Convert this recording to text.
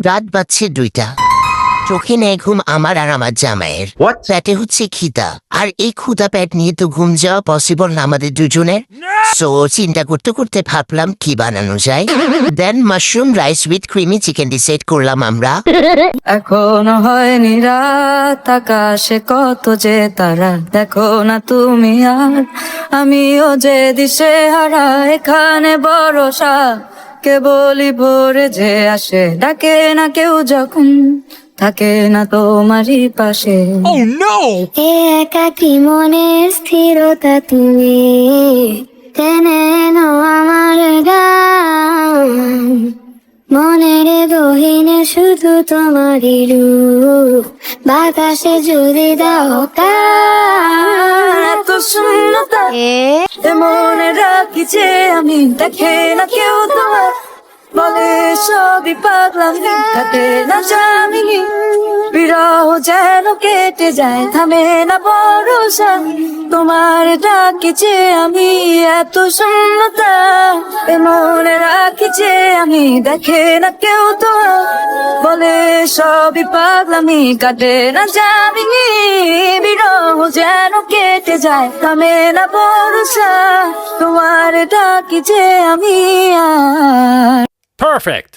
রাত বাজছে 2টা, চোখে নেই ঘুম আমার আর আমার জামাইয়ের। পেটে হচ্ছে খিদা, আর এই ক্ষুধা পেট নিয়ে তো ঘুম যাওয়া পসিবল না আমাদের দুজনের। সো চিন্তা করতে করতে ভাবলাম কি বানানো যায়। Then mushroom rice with creamy chicken decide করলাম আমরা। এখনো হয়নি রাত, আকাশে কত যে তারা, দেখো না তুমি আর আমিও যে দিশে হারা। এখানে ভরসা কেবলই ভোরে যে আসে, ডাকে না কেউ যখন থাকে না তোমারই পাশে। এ একাকী মনের স্থিরতা তুমি টেনে নো আমার গান, মনের গহীনে শুধু তোমারই রূপ, বাতাসে যদি দাও কান। এত শূন্যতা মনে রাখি যে আমি, দেখে না কেউ তোমার, বলে সবই পাগলামি, থাকে না জামিনি। বিরহ যেন কেটে যায়, থামে না ভরসা, তোমার ডাকি যে আমি। এত শূন্যতা মনে রাখি যে আমি, দেখে না কেউ তো, বলে সবই পাগলামি, কাটে না জামিনি। বিরহ যেন কেটে যায়, থামে না ভরসা, তোমার ডাকি যে আমি আর। Perfect.